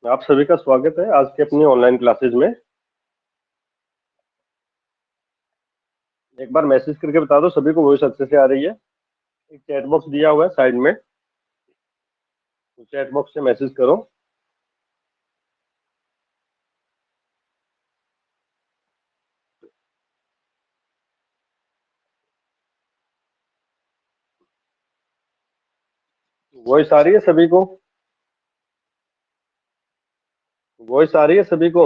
आप सभी का स्वागत है आज के अपनी ऑनलाइन क्लासेज में। एक बार मैसेज करके बता दो सभी को वॉइस अच्छे से आ रही है। एक चैट बॉक्स दिया हुआ है साइड में, उस चैट बॉक्स से मैसेज करो। वॉइस आ रही है सभी को? वॉइस आ रही है सभी को?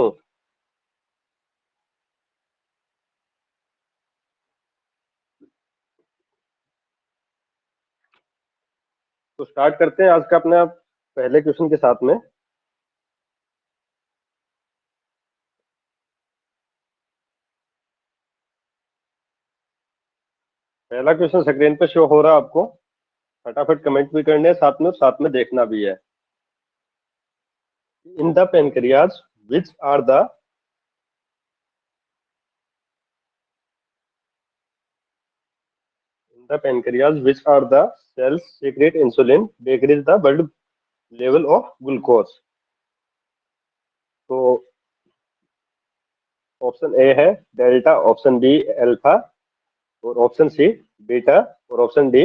तो स्टार्ट करते हैं आज का अपना पहले क्वेश्चन के साथ में। पहला क्वेश्चन स्क्रीन पे शो हो रहा है आपको। फटाफट कमेंट भी करने हैं साथ में देखना भी है। In the pancreas which are the in the pancreas which are the cells secrete insulin decrease the blood level of glucose। तो ऑप्शन ए है डेल्टा, ऑप्शन बी अल्फा, और ऑप्शन सी बीटा, और ऑप्शन डी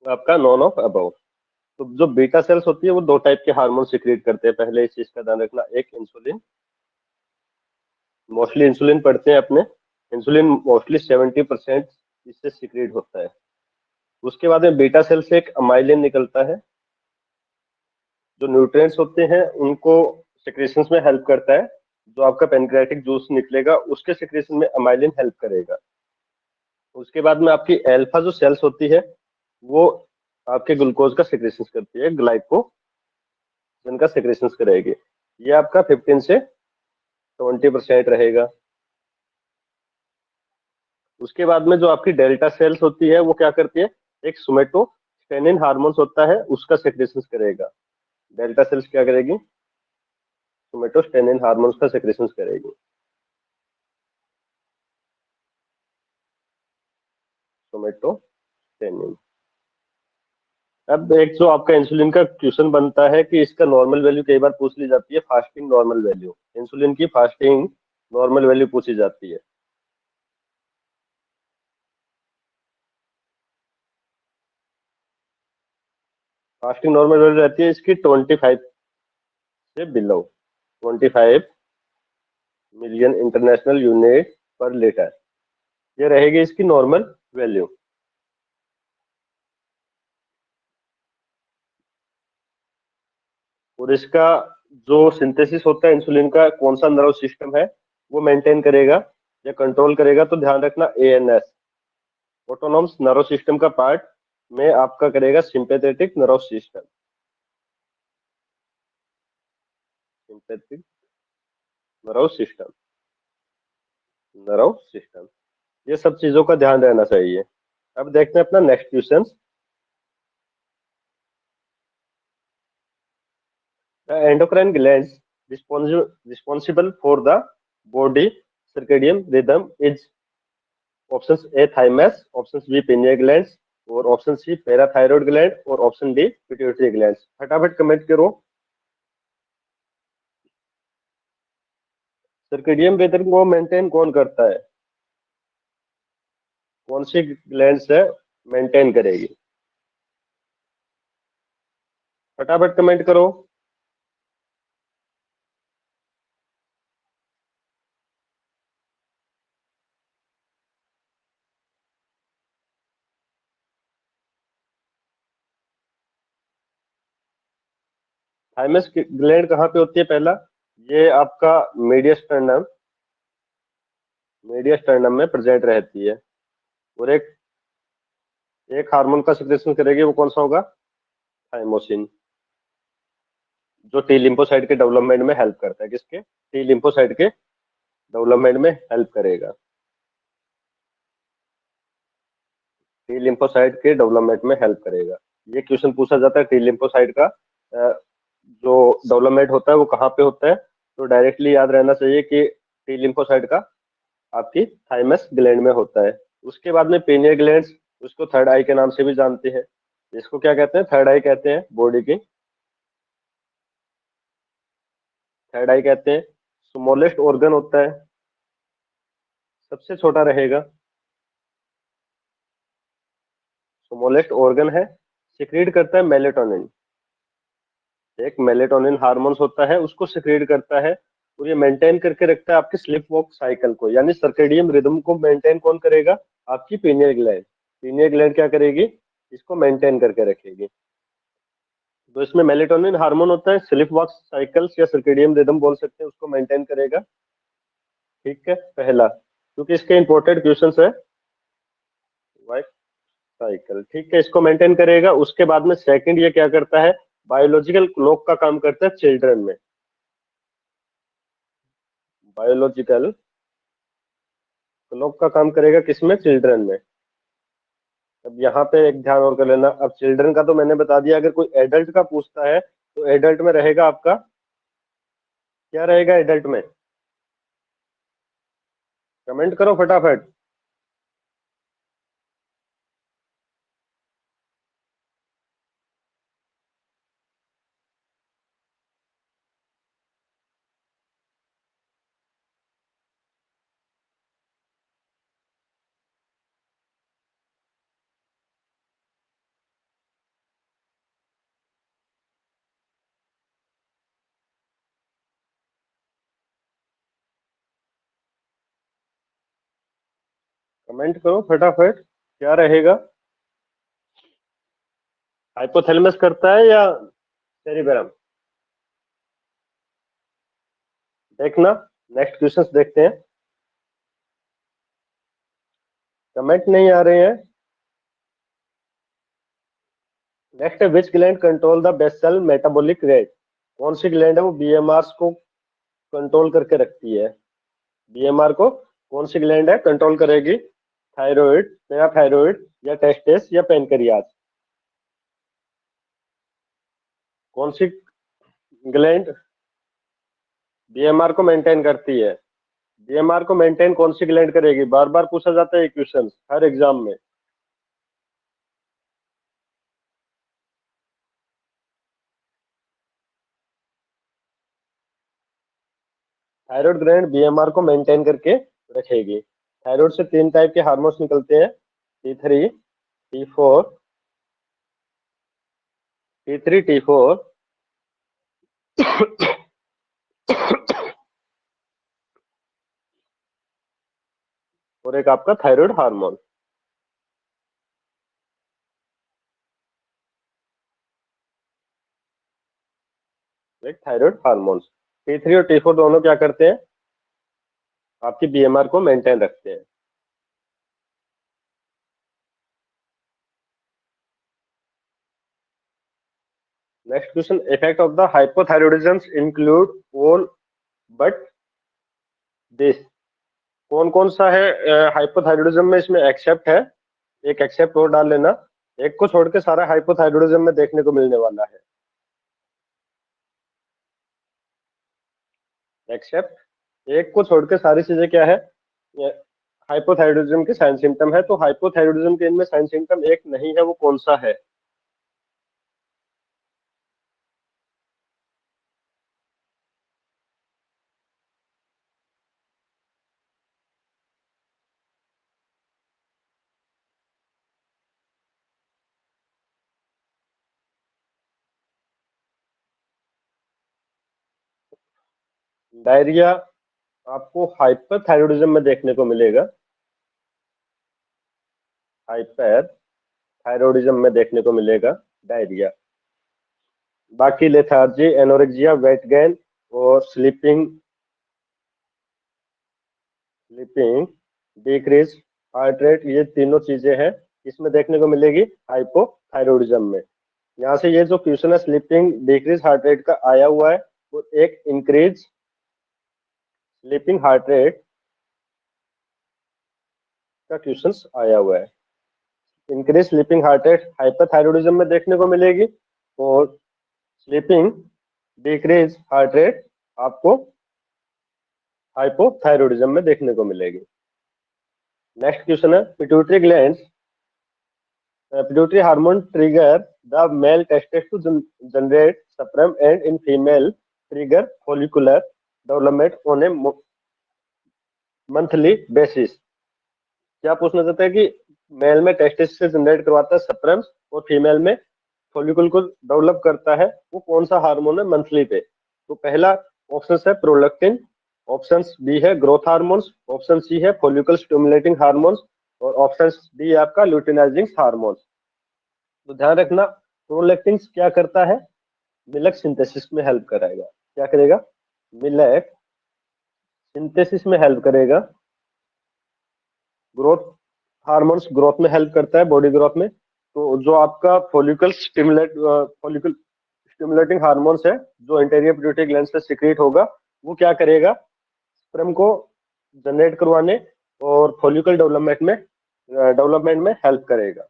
आपका none of above. तो जो beta cells होती है वो दो टाइप के हार्मोन सिक्रिएट करते हैं, पहले इस चीज का ध्यान रखना। एक इंसुलिन, मोस्टली इंसुलिन पढ़ते हैं अपने। इंसुलिन मोस्टली 70% इससे सिक्रिएट होता है। उसके बाद में बीटा सेल से एक अमाइलिन निकलता है, जो न्यूट्रिएंट्स होते हैं उनको सिक्रेशंस में हेल्प करता है। जो आपका पेनक्रियाटिक जूस निकलेगा उसके सिक्रेशन में अमाइलिन हेल्प करेगा। उसके बाद में आपकी एल्फा जो सेल्स होती है वो आपके ग्लूकोज का सिक्रेशन करती है, ग्लाइकोजन का सिक्रेशन करेगी। ये आपका 15 से 20% रहेगा। उसके बाद में जो आपकी डेल्टा सेल्स होती है वो क्या करती है, एक सोमेटोस्टेनिन हार्मोन्स होता है उसका सिक्रेशन करेगा। डेल्टा सेल्स क्या करेगी, सोमेटोस्टेनिन हार्मोन्स का सिक्रेशन करेगी। सोमेटोस्टेनिन। अब एक जो आपका इंसुलिन का क्वेश्चन बनता है कि इसका नॉर्मल वैल्यू कई बार पूछ ली जाती है, फास्टिंग नॉर्मल वैल्यू, इंसुलिन की फास्टिंग नॉर्मल वैल्यू पूछी जाती है। फास्टिंग नॉर्मल वैल्यू रहती है इसकी 25 से बिलो, 25 मिलियन इंटरनेशनल यूनिट पर लीटर। ये रहेगी इसकी नॉर्मल वैल्यू। और इसका जो सिंथेसिस होता है इंसुलिन का, कौन सा नर्व सिस्टम है वो मेंटेन करेगा या कंट्रोल करेगा, तो ध्यान रखना एएनएस, ऑटोनॉमस नर्व सिस्टम का पार्ट में आपका करेगा sympathetic nerve system. Sympathetic nerve system, nerve system, ये सब चीजों का ध्यान रहना चाहिए। अब देखते हैं अपना next question. The endocrine glands responsible for the body circadian rhythm is option A thymus, option B pineal glands, और ऑप्शन सी पैराथायरॉयड ग्लैंड, और ऑप्शन डी पिट्यूटरी ग्लैंड्स। फटाफट कमेंट करो। सर्केडियन रिदम को मेंटेन कौन करता है, कौन सी ग्लैंड है मेंटेन करेगी? फटाफट कमेंट करो। थाइमस ग्लैंड कहाँ पे होती है पहला? ये आपका मीडियस्टर्नम, मीडियस्टर्नम में प्रेजेंट रहती है। और एक एक हार्मोन का सिक्रेशन करेगी, वो कौन सा होगा? थाइमोसिन, जो टी लिम्फोसाइट के डेवलपमेंट में हेल्प करता है। किसके? टी लिम्फोसाइट के डेवलपमेंट में हेल्प करेगा। टी लिम्फोसाइट के डेवलपमेंट में हेल्प करेगा। ये क्वेश्चन पूछा जाता है टी लिम्फोसाइट का जो डेवलपमेंट होता है वो कहाँ पे होता है, तो डायरेक्टली याद रहना चाहिए कि टी लिम्फोसाइट का आपकी थाइमस ग्लैंड में होता है। उसके बाद में पेनियल ग्लैंड, उसको थर्ड आई के नाम से भी जानते हैं। इसको क्या कहते हैं? थर्ड आई कहते हैं बॉडी की। थर्ड आई कहते हैं। स्मॉलेस्ट ऑर्गन होता है, सबसे छोटा रहेगा। स्मॉलेस्ट ऑर्गन है, सिक्रीट करता है मेलेटोनिन। एक मेलेटोनिन हार्मोन्स होता है, उसको सिक्रीट करता है, और ये मेंटेन करके रखता है आपके स्लिप वॉक साइकिल को। यानी सर्केडियम रिदम को मेंटेन कौन करेगा? आपकी पीनियल ग्लैंड। पीनियल ग्लैंड क्या करेगी? इसको मेंटेन करके रखेगी। तो इसमें मेलेटोनिन हार्मोन होता है, स्लिप वॉक साइकिल्स या सर्केडियम रिदम बोल सकते हैं, उसको मेंटेन करेगा। ठीक है, पहला, क्योंकि इसके इंपॉर्टेंट क्वेश्चंस है। वाइफ साइकिल, ठीक है, इसको मेंटेन करेगा। उसके बाद में सेकंड ये क्या करता है? बायोलॉजिकल क्लॉक का काम करता है चिल्ड्रन में। बायोलॉजिकल क्लॉक का काम करेगा किसमें? चिल्ड्रन में। अब यहाँ पे एक ध्यान और कर लेना। अब चिल्ड्रन का तो मैंने बता दिया, अगर कोई एडल्ट का पूछता है तो एडल्ट में रहेगा आपका, क्या रहेगा एडल्ट में? कमेंट करो फटाफट। कमेंट करो फटाफट, क्या रहेगा? हाइपोथैलेमस करता है या सेरिबेरम? देखना, नेक्स्ट क्वेश्चंस देखते हैं। कमेंट नहीं आ रहे हैं। नेक्स्ट है, which gland control the basal metabolic rate? कौन सी ग्लैंड है वो बीएमआर को कंट्रोल करके रखती है? बीएमआर को कौन सी ग्लैंड है कंट्रोल करेगी? थायराइड, पैराथायराइड, या टेस्टिस, या पेनक्रियाज? कौन सी ग्लैंड बीएमआर को मेंटेन करती है? बीएमआर को मेंटेन कौन सी ग्लैंड करेगी? बार बार पूछा जाता है ये क्वेश्चन हर एग्जाम में। थायराइड ग्लैंड बीएमआर को मेंटेन करके रखेगी। थायराइड से तीन टाइप के हार्मोन्स निकलते हैं, T3, T4, T3, T4 और एक आपका थायराइड हार्मोन। एक थायराइड हार्मोन्स, T3 और T4 दोनों क्या करते हैं? आपकी बीएमआर को मेंटेन रखते हैं। Next question, effect of the hypothyroidism include all but this? कौन कौन सा है हाइपोथायरॉयडिज्म में? इसमें एक्सेप्ट है, एक एक्सेप्ट और डाल लेना। एक को छोड़ के सारा हाइपोथायरॉयडिज्म में देखने को मिलने वाला है। एक्सेप्ट, एक को छोड़ के सारी चीजें क्या है? हाइपोथायरॉयडिज्म के साइन सिम्टम है। तो हाइपोथायरॉयडिज्म के इनमें साइन सिम्टम एक नहीं है, वो कौन सा है? डायरिया आपको हाइपरथायरॉयडिज्म में देखने को मिलेगा, हाइपर थायरॉयडिज्म में देखने को मिलेगा डायरिया। बाकी लेथार्जी, एनोरेक्सिया, वेट गेन और sleeping sleeping decrease heart rate, ये तीनों चीजें हैं इसमें देखने को मिलेगी हाइपोथायरॉयडिज्म में। यहाँ से ये जो क्वेश्चन है स्लीपिंग डिक्रीज हार्ट रेट का आया हुआ है, वो एक इंक्रीज स्लीपिंग हार्ट रेट का क्वेश्चन आया हुआ है। Increase sleeping heart rate hyperthyroidism में देखने को मिलेगी, और स्लीपिंग डिक्रीज हार्ट रेट आपको हाइपोथायरॉयडिज्म में देखने को मिलेगी। नेक्स्ट क्वेश्चन है, pituitary gland pituitary hormone trigger the male testes to generate sperm, and in female trigger follicular development on a monthly basis. क्या पूछना चाहते हैं कि मेल में टेस्टिस से जनरेट करवाता है स्पर्म और फीमेल में फॉलिकल को डेवलप करता है, वो कौन सा हार्मोन है मंथली पे? तो पहला ऑप्शन है प्रोलैक्टिन, ऑप्शन बी है ग्रोथ हार्मोन्स, ऑप्शन सी है फॉलिकल स्टिमुलेटिंग हार्मोन्स और ऑप्शन डी है आपका ल्यूटिनाइजिंग हार्मोन्स। तो ध्यान रखना, प्रोलैक्टिन क्या करता है? मिल्क सिंथेसिस में हेल्प कराएगा। क्या करेगा? मिल्क सिंथेसिस में हेल्प करेगा। ग्रोथ हार्मोन्स ग्रोथ में हेल्प करता है, बॉडी ग्रोथ में। तो जो आपका फॉलिकल स्टिमुलेटिंग हार्मोन्स है जो एंटीरियर पिट्यूटरी ग्लैंड से सीक्रेट होगा, वो क्या करेगा? स्पर्म को जनरेट करवाने और फॉलिकल डेवलपमेंट में हेल्प करेगा।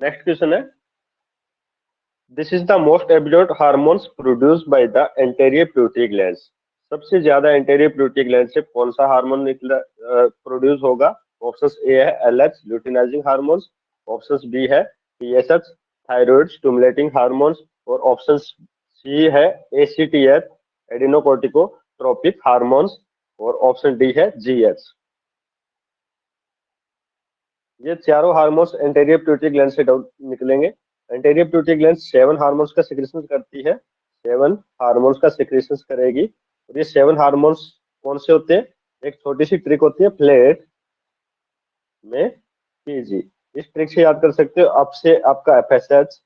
नेक्स्ट क्वेश्चन है, this is the most absorbed hormones produced by the anterior pituitary glands. सबसे ज्यादा एंटीरियर पिट्यूटरी ग्लैंड से कौन सा हार्मोन निकला प्रोड्यूस होगा? ऑप्शन ए है LH luteinising hormones, option B है टीएसएच थायराइड स्टिमुलेटिंग हार्मोन्स और ऑप्शन सी है एसीटीएच एडिनोकोर्टिकोट्रोपिक हार्मोन्स और ऑप्शन डी है जीएच। ये चारों हार्मोन्स एंटीरियर पिट्यूटरी ग्लैंड से निकलेंगे। एंटीरियर पिट्यूटरी ग्लैंड 7 हार्मोन्स का सिक्रेशन करती है, 7 हार्मोन्स का सिक्रेशन करेगी। और ये 7 हार्मोन्स कौन से होते हैं? एक छोटी सी ट्रिक होती है फ्लेट में पीजी, इस ट्रिक से याद कर सकते हो। अब से आपका एफएसएच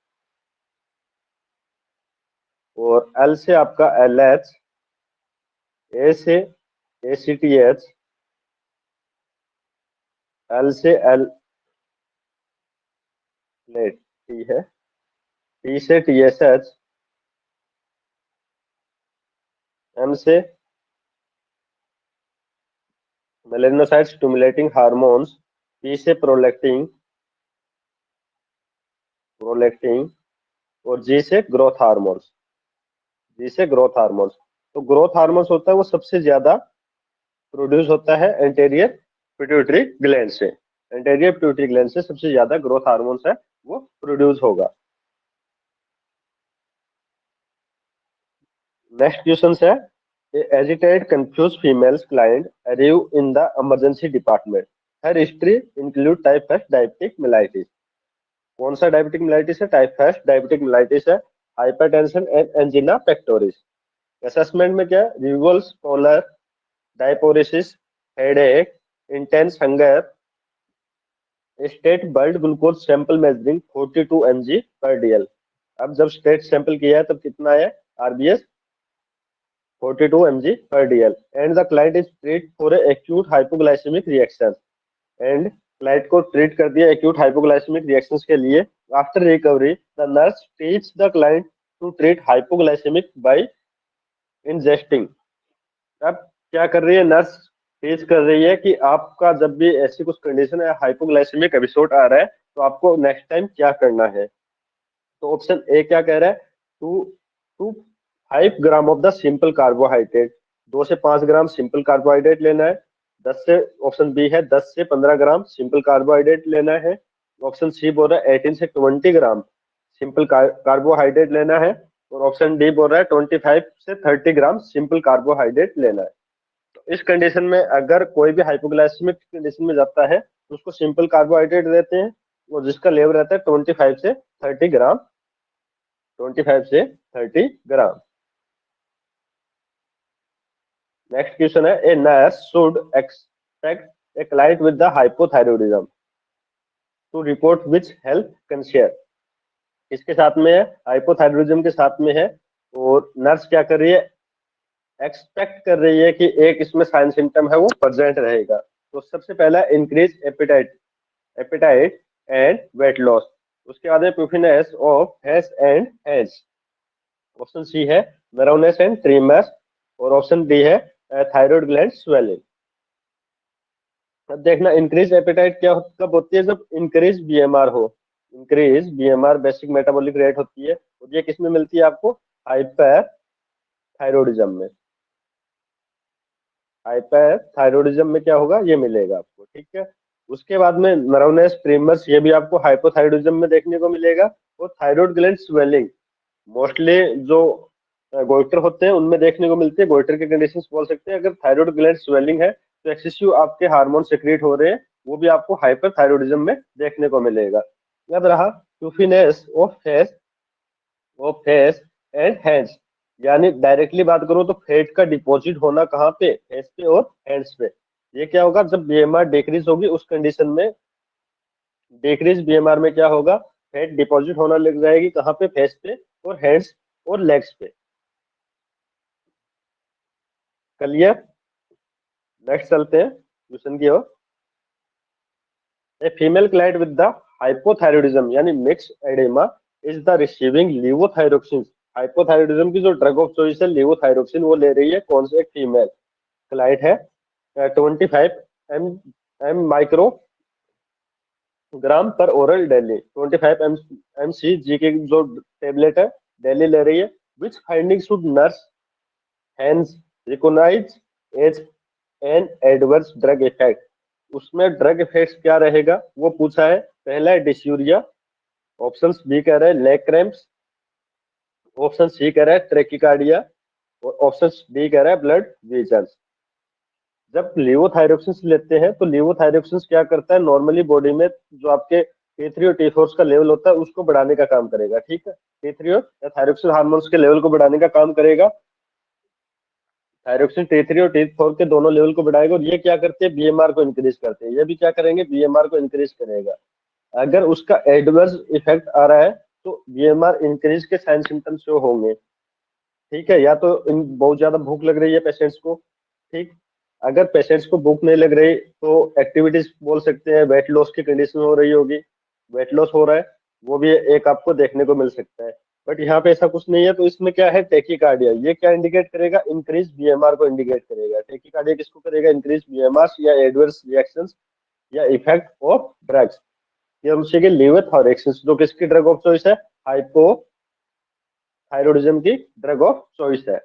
और एल से आपका एलएच, ए से एसीटीएच, एल से एल फ्लेट टी है, टी से टीएसएच, एम से मेलेनोसाइट स्टिमुलेटिंग हार्मोन्स, पी से प्रोलैक्टिन प्रोलैक्टिन और जी से ग्रोथ हार्मोन्स, जी से ग्रोथ हार्मोन्स। तो ग्रोथ हार्मोन्स होता है वो सबसे ज्यादा प्रोड्यूस होता है एंटीरियर पिट्यूटरी ग्लैंड से। एंटीरियर पिट्यूटरी ग्लैंड से सबसे ज्यादा ग्रोथ हार्मोन्स है वो प्रोड्यूस होगा। नेक्स्ट क्वेश्चन है, agitated confuse females client arrive in the emergency department, हर history include type first diabetic mellitus. कौन सा डायबिटिक मेलाइटिस है? टाइप फर्स्ट डायबिटिक मेलाइटिस है, hypertension and angina pectoris. Assessment में क्या? Reveals pallor diaphoresis, headache, intense hunger, stat blood glucose sample measuring 42 mg per DL. अब जब stat sample किया है तब कितना है? RBS 42 mg per DL and the client is treat for acute hypoglycemic reaction. And client को treat कर दिया एक्यूट हाइपोग्लाइसेमिक रिएक्शंस के लिए। After recovery the nurse teach the client to treat hypoglycaemic by ingesting. अब क्या कर रही है नर्स? टीच कर रही है कि आपका जब भी ऐसी कुछ कंडीशन है, हाइपोग्लाइसेमिक एपिसोड आ रहा है, तो आपको नेक्स्ट टाइम क्या करना है। तो ऑप्शन ए क्या कह रहा है? Two to 5 gram of the simple carbohydrate, 2 से 5 ग्राम सिंपल कार्बोहाइड्रेट लेना है। 10 से ऑप्शन बी है 10 से 15 ग्राम सिंपल कार्बोहाइड्रेट लेना है। ऑप्शन सी बोल रहा है 18 से 20 ग्राम सिंपल कार्बोहाइड्रेट लेना है और ऑप्शन डी बोल रहा है 25 से 30 ग्राम सिंपल कार्बोहाइड्रेट लेना है। तो इस कंडीशन में अगर कोई भी हाइपोग्लाइसेमिक कंडीशन में जाता है तो उसको सिंपल कार्बोहाइड्रेट देते हैं और जिसका लेवल रहता है 25 से 30 ग्राम, 25 से 30 ग्राम। नेक्स्ट क्वेश्चन है, a nurse should expect a client with the hypothyroidism to report which health concern. इसके साथ में है हाइपोथायरॉयडिज्म के साथ में है और नर्स क्या कर रही है? एक्सपेक्ट कर रही है कि एक इसमें साइन सिम्टम है वो प्रेजेंट रहेगा। तो सबसे पहला increase appetite appetite and weight loss. उसके बाद है puffiness of face and hands. Option C है मेरोनेस एंड ट्रीमर्स और ऑप्शन डी है थायराइड ग्लैंड स्वेलिंग। अब देखना इंक्रीज एपेटाइट कब होती है? जब इंक्रीज बीएमआर हो। Increase BMR basic metabolic rate होती है और ये किसमें मिलती है आपको? हाइपर थायरोडिज्म में। हाइपर थायरोडिज्म में क्या होगा? ये मिलेगा आपको, ठीक है। उसके बाद में नर्वनेस ट्रीमर्स, ये भी आपको हाइपोथायरोडिज्म में देखने को मिलेगा और थायराइड ग्लैंड स्वेलिंग मोस्टली जो गोइटर होते हैं उनमें देखने को मिलती है। गोइटर की कंडीशंस बोल सकते हैं। अगर थायराइड ग्लैंड स्वेलिंग है तो एक्सेसिव आपके हार्मोन सेक्रेट हो रहे हैं, वो भी आपको हाइपरथायरॉयडिज्म में देखने को मिलेगा। याद रहा, टूफीनेस ऑफ फेस एंड हैंड्स, यानी डायरेक्टली बात करूं तो फैट का डिपॉजिट होना कहाँ पे, फेस पे और हैंड्स पे। ये क्या होगा, जब बीएमआर डिक्रीज होगी उस कंडीशन में, डिक्रीज बीएमआर में क्या होगा, फैट डिपॉजिट होना लग जाएगी कहाँ पे, फेस पे और हैंड्स और लेग्स पे। क्लियर। नेक्स्ट चलते हैं क्वेश्चन की ओर। A female client with the hypothyroidism यानी myxedema is the receiving levothyroxine. Hypothyroidism की जो ड्रग ऑफ चॉइस है लीवोथायरोक्सिन, वो ले रही है कौन से, एक फीमेल क्लाइंट है। 25 एम माइक्रोग्राम पर ओरल डेली, 25 mcg की जो टेबलेट है डेली ले रही है। विच फाइंडिंग शुड नर्स हैंस recognise as an adverse drug effect. उसमें ड्रग इफेक्ट क्या रहेगा वो पूछा है। पहला है डिस्यूरिया, ऑप्शन बी कह रहा है लेग क्रैम्प्स, ऑप्शन सी कह रहा है ट्रेकिकार्डिया और ऑप्शन डी कह रहा है ब्लड विजन्स। जब लीवोथायरोक्सिन लेते हैं तो लीवोथायरोक्सिन क्या करता है, नॉर्मली बॉडी में जो आपके T3 और T4 का लेवल होता है उसको बढ़ाने का काम करेगा। ठीक है, T3 और थायरोक्सिन हार्मोन्स के लेवल को बढ़ाने का काम करेगा। थायरोक्सिन T3 और T4 के दोनों लेवल को बढ़ाएगा। और ये क्या करते हैं, बीएमआर को इंक्रीज करते हैं। ये भी क्या करेंगे, बीएमआर को इंक्रीज करेगा। अगर उसका एडवर्स इफेक्ट आ रहा है तो बीएमआर इंक्रीज के साइन सिम्टम्स शो होंगे। ठीक है, या तो बहुत ज्यादा भूख लग रही है पेशेंट्स को। ठीक, अगर पेशेंट्स को भूख नहीं लग रही तो एक्टिविटीज बोल सकते हैं, वेट लॉस की कंडीशन हो रही होगी, वेट लॉस हो रहा है, वो भी एक आपको देखने को मिल सकता है। बट यहाँ पे ऐसा कुछ नहीं है। तो इसमें क्या है, टेकीकार्डिया, ये क्या इंडिकेट करेगा, इंक्रीज बीएमआर को इंडिकेट करेगा। टेकीकार्डिया किसको करेगा, इंक्रीज बीएमआर या एडवर्स रिएक्शंस या इफेक्ट ऑफ ड्रग्स। ये हमसे के लीवोथायरोक्सिन जो किसकी ड्रग ऑफ चॉइस है, हाइपोथायरॉयडिज्म की ड्रग ऑफ चॉइस है।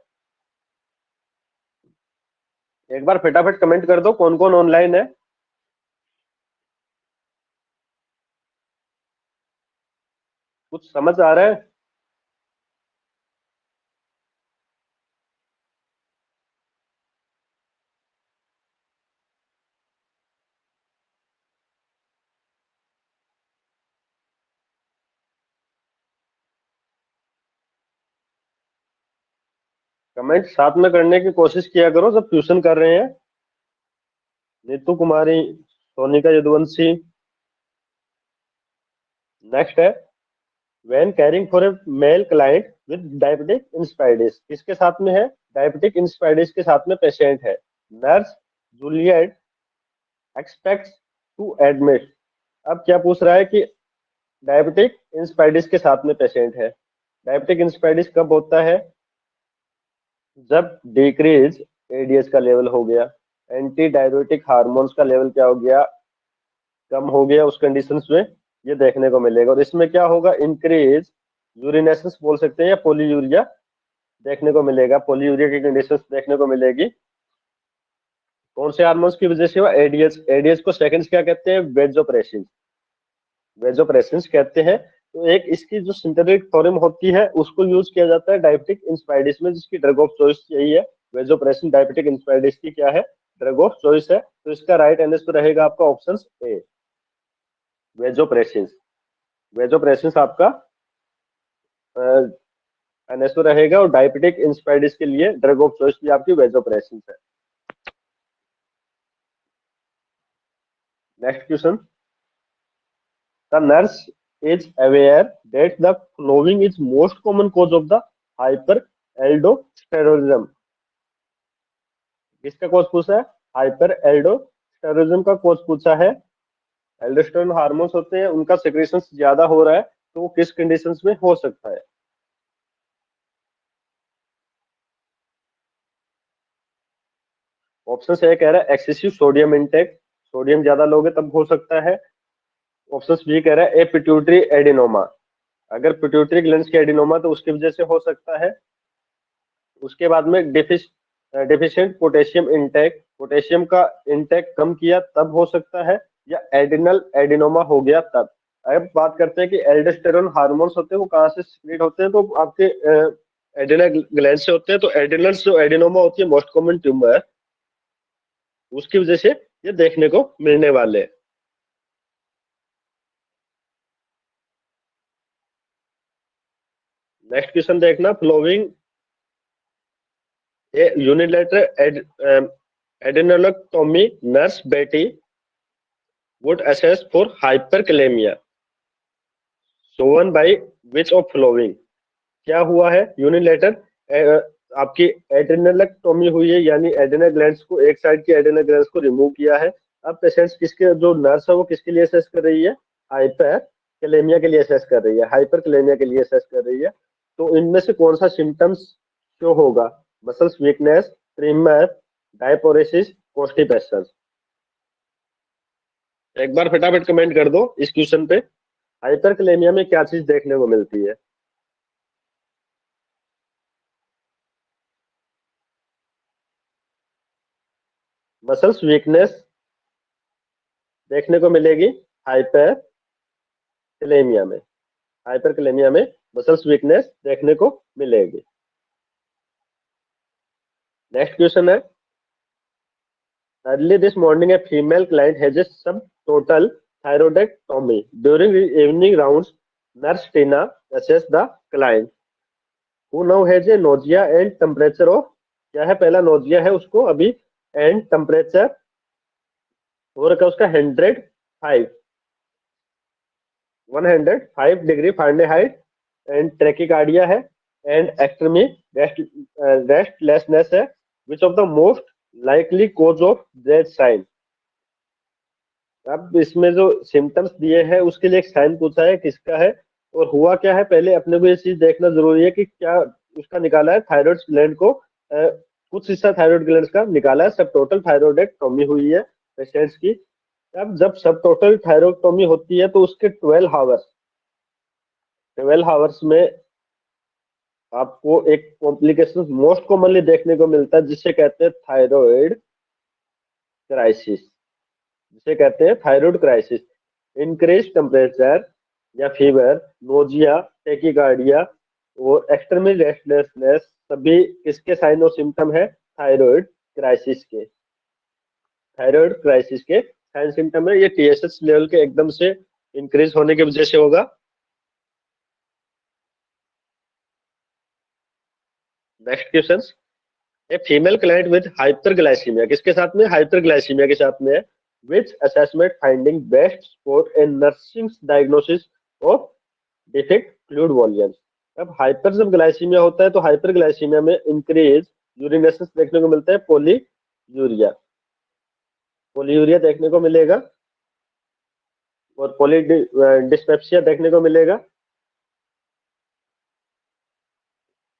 एक बार फटाफट कमेंट कर दो कौन कौन ऑनलाइन है। कुछ समझ आ रहा है। कमेंट साथ में करने की कोशिश किया करो जब ट्यूशन कर रहे हैं। नीतू कुमारी, सोनिका यदुवंशी। नेक्स्ट है, when caring for a male client with diabetic insipidus, किसके साथ में है, डायबिटिक इंस्पायडिस के साथ में पेशेंट है। Nurse Juliet expects to admit. अब क्या पूछ रहा है कि डायबिटिक इंस्पायडिस के साथ में पेशेंट है। डायबिटिक इंस्पायडिस कब होता है, जब डिक्रीज एडीएस का लेवल हो गया, एंटी डायबिटिक हार्मोन्स का लेवल क्या हो गया, कम हो गया, उस कंडीशंस में ये देखने को मिलेगा। और इसमें क्या होगा, इंक्रीज यूरिनेशंस बोल सकते हैं या पोलीयूरिया देखने को मिलेगा। पोलीयूरिया की कंडीशंस देखने को मिलेगी। कौन से हार्मोन्स की वजह से हुआ, एडीएस। एडीएस को सेकंड्स क्या कहते हैं, वेजोप्रेसिन, वेजोप्रेसिन कहते हैं। तो एक इसकी जो सिंथेटिक फॉर्म होती है उसको यूज किया जाता है डायबिटिक इंस्पायडिस में, जिसकी ड्रग ऑफ चॉइस यही है। वेजोप्रेसिन डायबिटिक इंस्पायडिस की क्या है, ड्रग ऑफ चॉइस है। तो इसका राइट आंसर रहेगा आपका ऑप्शन ए, वेजोप्रेसिन। वेजोप्रेसिन आपका आंसर रहेगा। और डायबिटिक इंस्पायडिस के लिए ड्रग ऑफ चॉइस भी आपकी वेजोप्रेसिन है। Next question, the nurse is aware that the following is most common cause of the hyperaldosteronism। किसका कॉज पूछा है, हाइपर एल्डोस्टेरोनिज्म का कॉज पूछा है। एल्डोस्टेरोन हार्मोन्स होते हैं, उनका सेक्रेशन ज्यादा हो रहा है, तो वो किस कंडीशंस में हो सकता है। ऑप्शन ए कह रहा है एक्सेसिव सोडियम इंटेक, सोडियम ज्यादा लोगे तब हो सकता है। ऑप्शन बी कह रहा है ए पिट्यूटरी एडिनोमा, अगर पिट्यूटरी ग्लैंड की एडिनोमा तो उसकी वजह से हो सकता है। उसके बाद में डेफिशिएंट पोटेशियम इंटेक, पोटेशियम का इंटेक कम किया तब हो सकता है, या एडिनल एडिनोमा हो गया तब। अब बात करते हैं कि एल्डोस्टेरोन हार्मोन्स होते हैं वो कहाँ से सिक्रेट होते हैं, तो आपके एड्रेनल ग्लैंड से होते हैं। तो एड्रेनल जो एडिनोमा होती है मोस्ट कॉमन ट्यूमर, उसकी वजह से ये देखने को मिलने वाले हैं। नेक्स्ट क्वेश्चन देखना, फ्लोइंग ए यूनिलेटरल एडेनोलेक्टोमी नर्स बेटी would assess for hyperkalemia shown by which of following। क्या हुआ है, यूनिलेटर आपकी एड्रेनलेक्टोमी हुई है, यानी एड्रेनल ग्लैंड्स को, एक साइड की एड्रेनल ग्लैंड्स को रिमूव किया है। अब पेशेंट्स किसके, जो नर्स है वो किसके लिए असेस कर रही है, हाइपरकैलेमिया के लिए असेस कर रही है, हाइपरकैलेमिया के लिए असेस कर रही है। तो इनमें से कौन सा सिम्टम्स शो होगा, मसल्स वीकनेस, ट्रिमर, डायपोरेसिस, कॉन्स्टिपेशन। एक बार फटाफट कमेंट कर दो इस क्वेश्चन पे, हाइपरकैलेमिया में क्या चीज देखने को मिलती है। मसल्स वीकनेस देखने को मिलेगी हाइपरकैलेमिया में, हाइपरकैलेमिया में मसल्स वीकनेस देखने को मिलेगी। नेक्स्ट क्वेश्चन है, early this morning A female client has a सब total thyroidectomy during the evening rounds nurse tina assessed the client who now has a nausea and temperature of, क्या है, पहला nausea है उसको अभी, एंड टेम्परेचर हो रखा है उसका 105 डिग्री फ़ारेनहाइट, एंड ट्रैकिकार्डिया है, एंड एक्सट्रीमी रेस्टलेसनेस है। Which of the most likely cause of that sign. अब इसमें जो सिम्टम्स दिए हैं उसके लिए एक साइन पूछा है, किसका है और हुआ क्या है। पहले अपने को ये चीज देखना जरूरी है कि क्या उसका निकाला है, थायराइड ग्लैंड को कुछ हिस्सा थायराइड ग्लैंड का निकाला है, सब टोटल थायरोइडेक्टोमी हुई है पेशेंट्स की। अब जब सब टोटल थायरोइडोटोमी होती है तो उसके 12 आवर्स में आपको एक कॉम्प्लिकेशन मोस्ट कॉमनली देखने को मिलता है, जिसे कहते हैं थायराइड क्राइसिस, जिसे कहते हैं थायराइड क्राइसिस। इंक्रीज टेम्परेचर या फीवर, नोजिया, टेकिकार्डिया और एक्सट्रीमल रेस्टलेसनेस सभी किसके साइन और सिम्टम है, थायराइड क्राइसिस के साइन सिम्टम है। ये टीएसएच लेवल के एकदम से इंक्रीज होने की वजह से होगा। Next question, A female client with hyperglycaemia, किसके साथ में, हाइपरग्लाइसीमिया के साथ में है। विच assessment finding best for a nursing diagnosis of defect fluid volume. अब हाइपर जब ग्लाइसीमिया होता है तो हाइपरग्लाइसीमिया में इंक्रीज यूरिनेशंस देखने को मिलता है, पोलीयूरिया, पोलीयूरिया देखने को मिलेगा, और डिस्पेप्सिया देखने को मिलेगा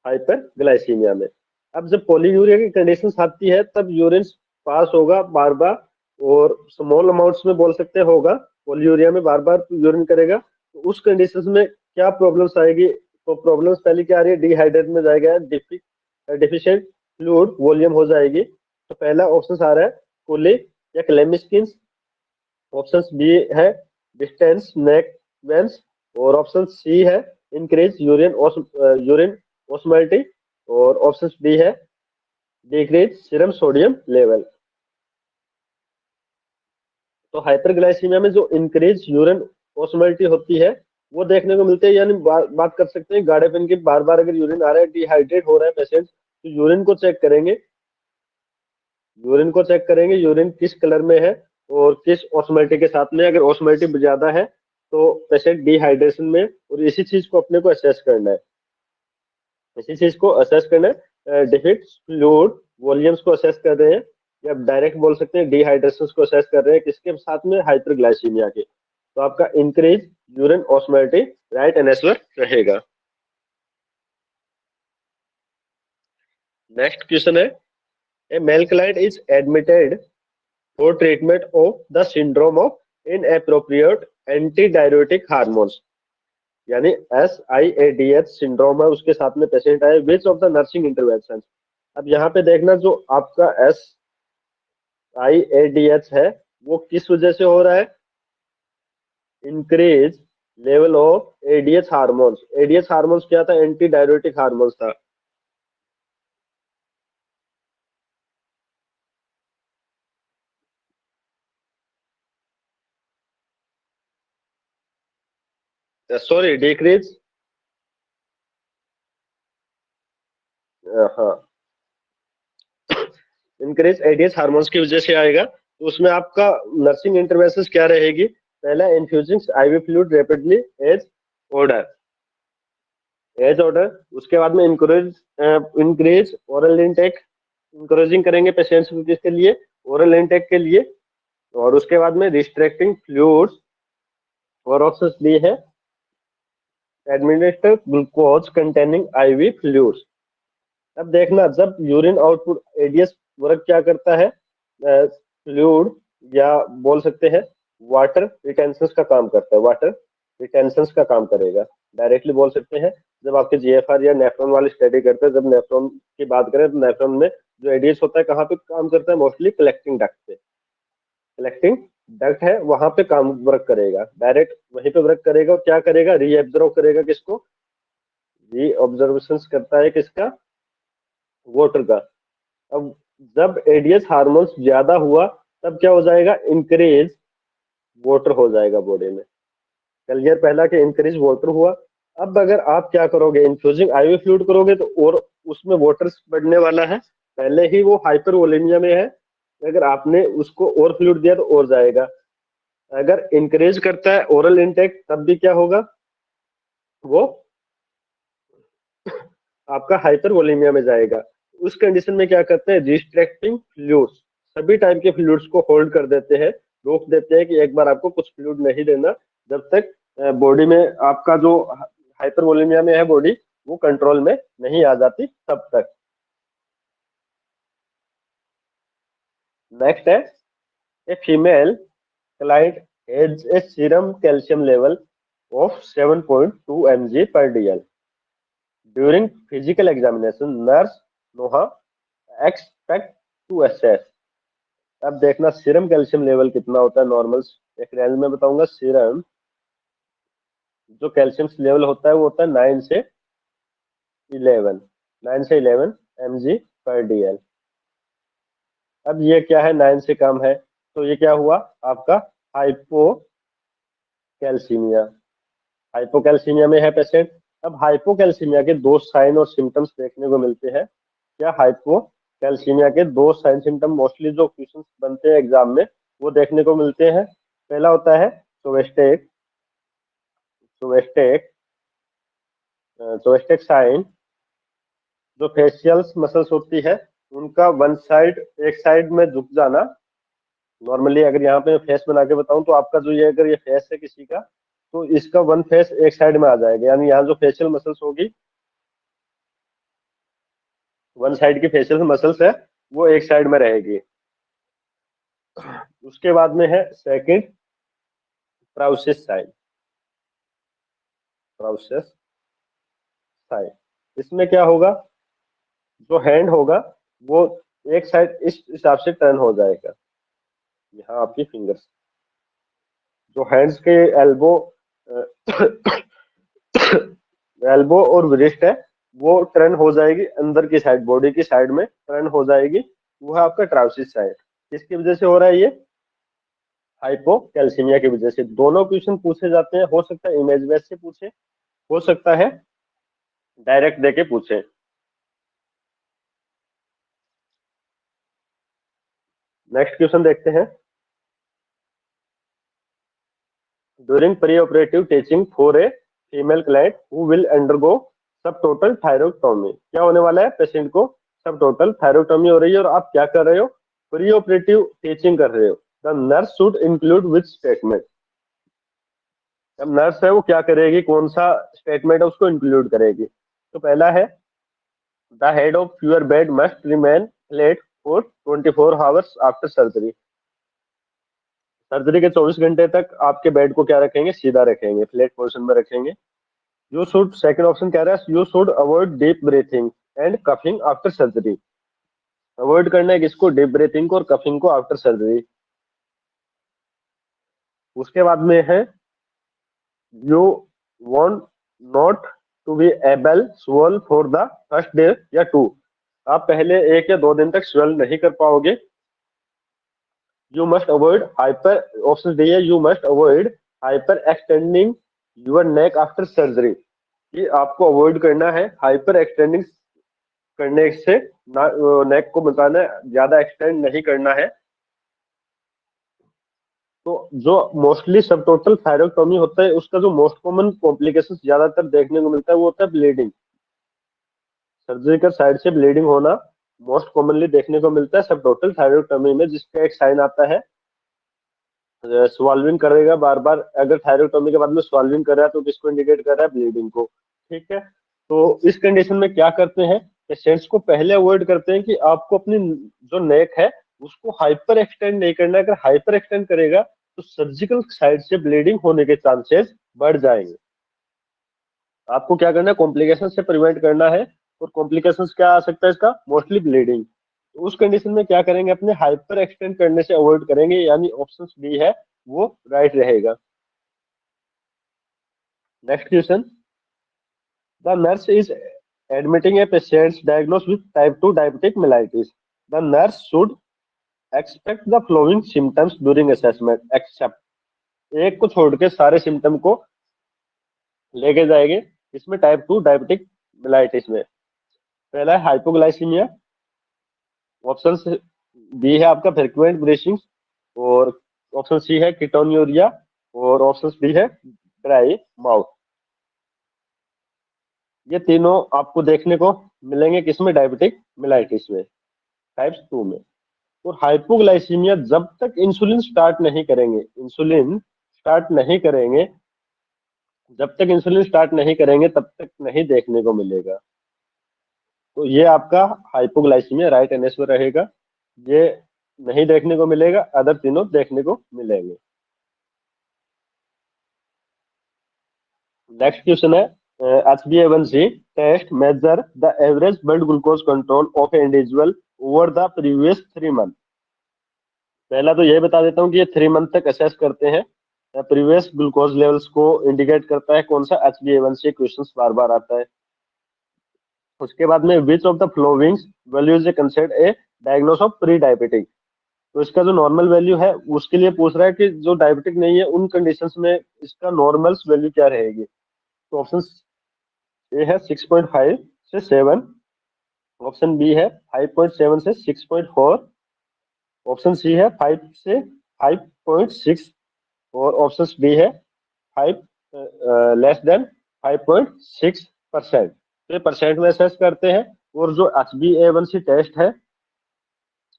हाइपरग्लाइसीमिया में। अब जब पोलीयूरिया की कंडीशन आती है तब यूरिन पास होगा बार बार, और स्मॉल अमाउंट्स में बोल सकते होगा, पोलीयूरिया में बार बार यूरिन करेगा। तो उस कंडीशन में क्या प्रॉब्लम्स आएगी, तो प्रॉब्लम्स पहले क्या आ रही है, डिहाइड्रेट में जाएगा, डिफिशिएंट फ्लूइड वॉल्यूम हो जाएगी। तो पहला ऑप्शन आ रहा है कोली या क्लेमिस्किन, ऑप्शन बी है डिस्टेंस नेक वेंस, और ऑप्शन सी है इंक्रीज यूरिन ऑस्मोलिटी, और ऑप्शन डी है डिक्रीज सीरम सोडियम लेवल। तो हाइपरग्लाइसीमिया में जो इंक्रीज यूरिन ऑस्मोलिटी होती है वो देखने को मिलती है, यानी बात कर सकते हैं गाढ़ेपन की। बार बार अगर यूरिन आ रहा है, डिहाइड्रेट हो रहा है पेशेंट, तो यूरिन को चेक करेंगे, यूरिन किस कलर में है और किस ऑस्मोलिटी के साथ में। अगर ऑस्मोलिटी ज्यादा है तो पेशेंट डिहाइड्रेशन में, और इसी चीज को अपने को असेस करना है, डिफिक्ट फ्लूइड वॉल्यूम्स को असेस कर रहे हैं, या डायरेक्ट बोल सकते हैं डिहाइड्रेशन को असेस कर रहे हैं, किसके साथ में, हाइपरग्लाइसीमिया के। तो आपका increase urine osmolality right answer रहेगा। नेक्स्ट क्वेश्चन है, a male client is admitted for treatment of the syndrome of inappropriate anti diuretic hormones, यानी SIADH सिंड्रोम है, उसके साथ में पेशेंट आए। Which of the nursing intervention. अब यहाँ पे देखना, जो आपका SIADH है वो किस वजह से हो रहा है, increase level of ADH hormones. ADH hormones क्या था? एंटी डायरेटिक हार्मोन्स था। सॉरी, डिक्रीज, हाँ, इंक्रीज एडीएच हार्मोन्स की वजह से आएगा। तो उसमें आपका नर्सिंग इंटरवेंशंस क्या रहेगी? पहला, infusing IV fluid rapidly as order, as order. उसके बाद में encourage, increase oral intake, encouraging करेंगे पेशेंट्स को किसके लिए? ओरल इनटेक के लिए। और उसके बाद में रिस्ट्रिक्टिंग फ्लूइड्स, और ऑप्शन डी है administer glucose containing ivy fluids. अब देखना, जब यूरिन आउटपुट, एडीएस वर्क क्या करता है? फ्लूइड, या बोल सकते हैं वाटर रिटेंशन का काम करता है, वाटर रिटेंशन का काम करेगा। डायरेक्टली बोल सकते हैं, जब आपके जीएफआर या नेफ्रॉन वाली स्टडी करते हैं, जब नेफ्रॉन की बात करें तो नेफ्रॉन में जो एडीएस होता है कहाँ पे काम करता है? मोस्टली कलेक्टिंग डक्ट पे। कलेक्टिंग डक्ट है वहां पे काम वर्क करेगा, डायरेक्ट वहीं पे वर्क करेगा। और क्या करेगा? रीएब्जॉर्ब करेगा किसको? री ऑब्जर्वेशन करता है किसका? वाटर का। अब जब एडीएस हार्मोन्स ज्यादा हुआ, तब क्या हो जाएगा? इंक्रीज वाटर हो जाएगा बॉडी में। क्लियर? पहला कि इंक्रीज वाटर हुआ। अब अगर आप क्या करोगे? इन्फ्यूजिंग आईवी फ्लूइड करोगे तो और उसमें वाटर बढ़ने वाला है, पहले ही वो हाइपर वोलेमिया में है। अगर आपने उसको और फ्लूइड दिया तो और जाएगा। अगर इंक्रीज करता है ओरल इनटेक, तब भी क्या होगा? वो आपका हाइपर वोलेमिया में जाएगा। उस कंडीशन में क्या करते हैं? रिस्ट्रिक्टिंग फ्लूइड्स, सभी टाइप के फ्लूइड्स को होल्ड कर देते हैं, रोक देते हैं कि एक बार आपको कुछ फ्लूइड नहीं देना, जब तक बॉडी में आपका जो हाइपर वोलेमिया में है बॉडी, वो कंट्रोल में नहीं आ जाती तब तक। नेक्स्ट है, ए female client has a serum calcium level of 7.2 mg per dl. During physical examination, nurse Noha expect to assess। अब देखना सीरम कैल्शियम लेवल कितना होता है नॉर्मल, एक रेंज में बताऊंगा। सीरम जो कैल्शियम लेवल होता है वो होता है 11, 9 से 11 mg पर dl। अब ये क्या है? 9 से कम है, तो ये क्या हुआ आपका? हाइपोकैल्सीमिया। हाइपोकैल्सीमिया में है पेशेंट। अब हाइपोकैल्सीमिया के दो साइन और सिम्टम्स देखने को मिलते हैं। क्या हाइपोकैल्सीमिया के दो साइन सिम्टम मोस्टली जो क्वेश्चंस बनते हैं एग्जाम में, वो देखने को मिलते हैं? पहला होता है सोवेस्टेक, सोवेस्टेक, सोवेस्टेक साइन। जो फेशियल मसल्स होती है उनका वन साइड, एक साइड में झुक जाना। नॉर्मली अगर यहाँ पे फेस बना के बताऊं तो आपका जो ये, अगर ये फेस है किसी का, तो इसका वन फेस एक साइड में आ जाएगा, यानी यहाँ जो फेशियल मसल्स होगी, वन साइड की फेशियल मसल्स है वो एक साइड में रहेगी। उसके बाद में है सेकंड, ट्राउसिस साइन, ट्राउसिस साइन। इसमें क्या होगा? जो हैंड होगा वो एक साइड इस हिसाब से टर्न हो जाएगा। यहाँ आपकी फिंगर्स, जो हैंड्स के एल्बो, एल्बो और रिस्ट है, वो टर्न हो जाएगी अंदर की साइड, बॉडी की साइड में टर्न हो जाएगी। वो है आपका ट्राउसिस साइड। किसकी वजह से हो रहा है ये? हाइपोकैल्सीमिया की वजह से। दोनों क्वेश्चन पूछे जाते हैं, हो सकता है इमेज बेस से पूछे, हो सकता है डायरेक्ट देके पूछे। नेक्स्ट क्वेश्चन देखते हैं। During pre operative teaching for a female client who will undergo सब टोटल थायरोक्टोमी, क्या होने वाला है? पेशेंट को सब टोटल थायरोक्टोमी हो रही है, और आप क्या कर रहे हो? प्री ऑपरेटिव टीचिंग कर रहे हो। The nurse should include which statement. अब नर्स है वो क्या करेगी? कौन सा स्टेटमेंट है उसको इंक्लूड करेगी? तो पहला है, the head of your bed must remain flat for 24 hours after surgery. Surgery के 24 घंटे तक आपके बेड को क्या रखेंगे? सीधा रखेंगे, फ्लैट पोजिशन में रखेंगे। यू शुड, सेकंड ऑप्शन कह रहा है, you should avoid deep breathing and coughing after surgery. Avoid करना है किसको? डीप ब्रीथिंग को और कफिंग को आफ्टर सर्जरी। उसके बाद में है you want not to be able swell for the first day या टू। आप पहले 1 या 2 दिन तक स्वेल नहीं कर पाओगे। You must avoid hyper, option D है, you must avoid hyperextending your neck after surgery. कि आपको अवॉइड करना है हाइपर एक्सटेंडिंग करने से, नेक को बताना है, ज्यादा एक्सटेंड नहीं करना है। तो जो मोस्टली सब टोटल थायरोक्टोमी होता है उसका जो मोस्ट कॉमन कॉम्प्लिकेशन ज्यादातर देखने को मिलता है वो होता है ब्लीडिंग। सर्जिकल साइड से ब्लीडिंग होना मोस्ट कॉमनली देखने को मिलता है सब टोटल थायरोक्टोमी में, जिसका एक साइन आता है स्वाल्विंग करेगा बार बार। अगर थायरोक्टोमी के बाद में स्वाल्विंग कर रहा है तो किसको इंडिकेट कर रहा है? ब्लीडिंग को। ठीक है, तो इस कंडीशन में क्या करते हैं, पेशेंट्स को पहले अवॉइड करते हैं कि आपको अपनी जो नेक है उसको हाइपर एक्सटेंड नहीं करना है। अगर हाइपर एक्सटेंड करेगा तो सर्जिकल साइड से ब्लीडिंग होने के चांसेस बढ़ जाएंगे। आपको क्या करना है? कॉम्प्लिकेशन से प्रिवेंट करना है। और कॉम्प्लिकेशंस क्या आ सकता है इसका? Mostly bleeding. तो उस कंडीशन में क्या करेंगे? अपने हाइपर एक्सटेंड करने से अवॉइड करेंगे, यानी ऑप्शन डी है वो राइट रहेगा। Next question, the nurse is admitting a patient diagnosed with type 2 diabetic mellitus. The nurse should expect the following symptoms during assessment except. एक को छोड़ के सारे सिम्टम को लेके जाएंगे इसमें टाइप 2 डायबिटिक मेलाइटिस में। पहला है हाइपोग्लाइसीमिया, ऑप्शन बी है आपका फ्रिक्वेंट ब्रीथिंग, और ऑप्शन सी है कीटोन्यूरिया, और ऑप्शन डी है ड्राई माउथ। ये तीनों आपको देखने को मिलेंगे किसमें? डायबिटिक मेलाइटिस में, टाइप 2 में। और हाइपोग्लाइसीमिया जब तक इंसुलिन स्टार्ट नहीं करेंगे, इंसुलिन स्टार्ट नहीं करेंगे, जब तक इंसुलिन स्टार्ट नहीं करेंगे तब तक नहीं देखने को मिलेगा। तो ये आपका हाइपोग्लाइसीमिया राइट आंसर रहेगा। ये नहीं देखने को मिलेगा, अदर तीनों देखने को मिलेंगे। नेक्स्ट क्वेश्चन है, HbA1c test measure the average blood glucose control of a individual over the previous 3 month. पहला तो ये बता देता हूँ कि ये 3 मंथ तक असेस करते हैं प्रीवियस ग्लूकोज लेवल्स को, इंडिकेट करता है कौन सा? HbA1c। क्वेश्चन बार बार आता है। उसके बाद में विच of the flowing value is considered a diagnose of pre diabetic. तो इसका जो नॉर्मल वैल्यू है उसके लिए पूछ रहा है कि जो डायबिटिक नहीं है उन कंडीशंस में इसका नॉर्मल वैल्यू क्या रहेगी। तो ऑप्शन ए है 6.5 से 7, ऑप्शन बी है 5.7 से 6.4, ऑप्शन सी है 5 से 5.6, और ऑप्शन डी है 5 <6%। तो ये परसेंट में असेस करते हैं। और जो HbA1c टेस्ट है,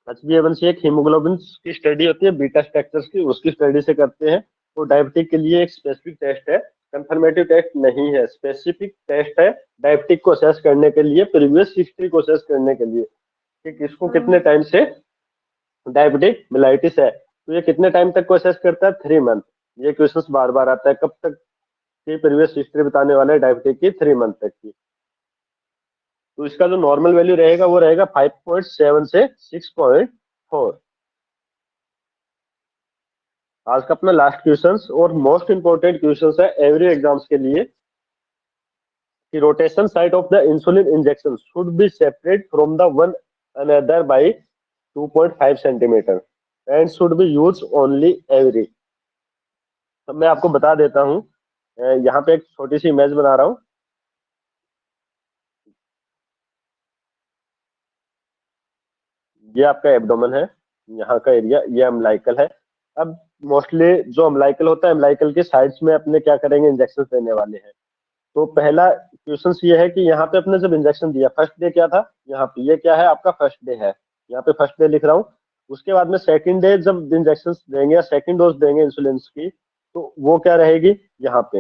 HbA1c एक हीमोग्लोबिन की स्टडी होती है, बीटा स्ट्रक्चर्स की, उसकी स्टडी से करते हैं। तो डायबिटिक के लिए एक स्पेसिफिक टेस्ट है, कंफर्मेटिव टेस्ट नहीं है, स्पेसिफिक टेस्ट है डायबिटिक को असेस करने के लिए, प्रीवियस हिस्ट्री को असेस करने के लिए कि किसको कितने टाइम से डायबिटिक मेलाइटिस है। तो ये कितने टाइम तक को असेस करता है? 3 मंथ। ये क्वेश्चन बार बार आता है, कब तक की प्रीवियस हिस्ट्री बताने वाला है डायबिटिक की? 3 मंथ तक की। तो इसका जो नॉर्मल वैल्यू रहेगा वो रहेगा 5.7 से 6.4। आज का अपना लास्ट क्वेश्चन और मोस्ट इंपोर्टेंट क्वेश्चन है एवरी एग्जाम्स के लिए, कि rotation site of the insulin injection should be separate from the one another by 2.5 centimetre and should be use only every. तो मैं आपको बता देता हूँ, यहाँ पे एक छोटी सी इमेज बना रहा हूँ। ये आपका एब्डोमेन है, यहाँ का एरिया, ये अम्लाइकल है। अब मोस्टली जो अम्लाइकल होता है, अम्लाइकल के साइड्स में अपने क्या करेंगे? इंजेक्शन देने वाले हैं। तो पहला क्वेश्चन ये है कि यहाँ पे अपने जब इंजेक्शन दिया, फर्स्ट डे क्या था? यहाँ पे ये क्या है? आपका फर्स्ट डे है, यहाँ पे फर्स्ट डे लिख रहा हूँ। उसके बाद में सेकंड डे जब इंजेक्शन देंगे या सेकंड डोज देंगे इंसुलिन की, तो वो क्या रहेगी? यहाँ पे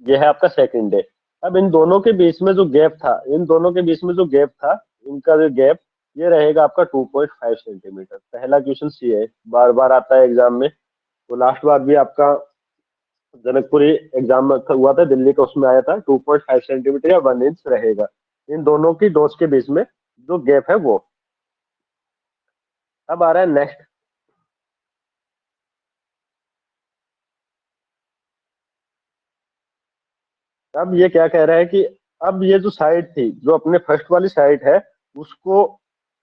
ये है आपका सेकंड डे। अब इन दोनों के बीच में जो गैप था, इन दोनों के बीच में जो गैप था, इनका जो गैप ये रहेगा आपका 2.5 सेंटीमीटर। पहला क्वेश्चन सी है, बार बार आता है एग्जाम में। तो लास्ट बार भी आपका जनकपुरी एग्जाम में हुआ था दिल्ली का, उसमें आया था 2.5 सेंटीमीटर या 1 इंच रहेगा इन दोनों की डोज के बीच में जो गैप है वो। अब आ रहा है नेक्स्ट। अब ये क्या कह रहा है कि अब ये जो साइट थी, जो अपने फर्स्ट वाली साइट है, उसको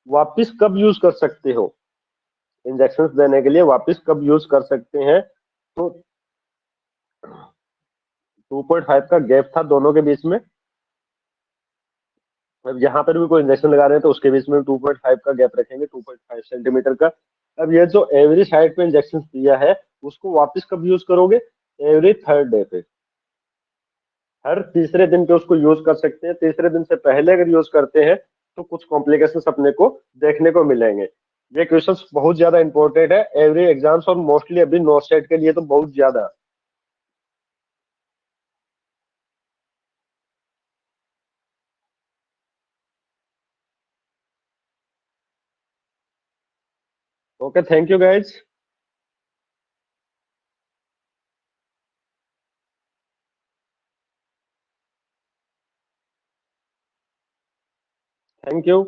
वापस कब यूज कर सकते हो, इंजेक्शन देने के लिए वापस कब यूज कर सकते हैं। तो 2.5 का गैप था दोनों के बीच में। अब यहाँ पर भी कोई इंजेक्शन लगा रहे हैं तो उसके बीच में 2.5 का गैप रखेंगे, 2.5 सेंटीमीटर का। अब ये जो एवरी साइड पे इंजेक्शन दिया है, उसको वापस कब यूज करोगे, एवरी थर्ड डे पे, हर तीसरे दिन पे उसको यूज कर सकते हैं। तीसरे दिन से पहले अगर यूज करते हैं तो कुछ कॉम्प्लिकेशंस अपने को देखने को मिलेंगे। ये क्वेश्चंस बहुत ज्यादा इंपॉर्टेंट है एवरी एग्जाम्स, और मोस्टली अभी नॉट सेट के लिए तो बहुत ज्यादा। Okay, thank you guys. Thank you.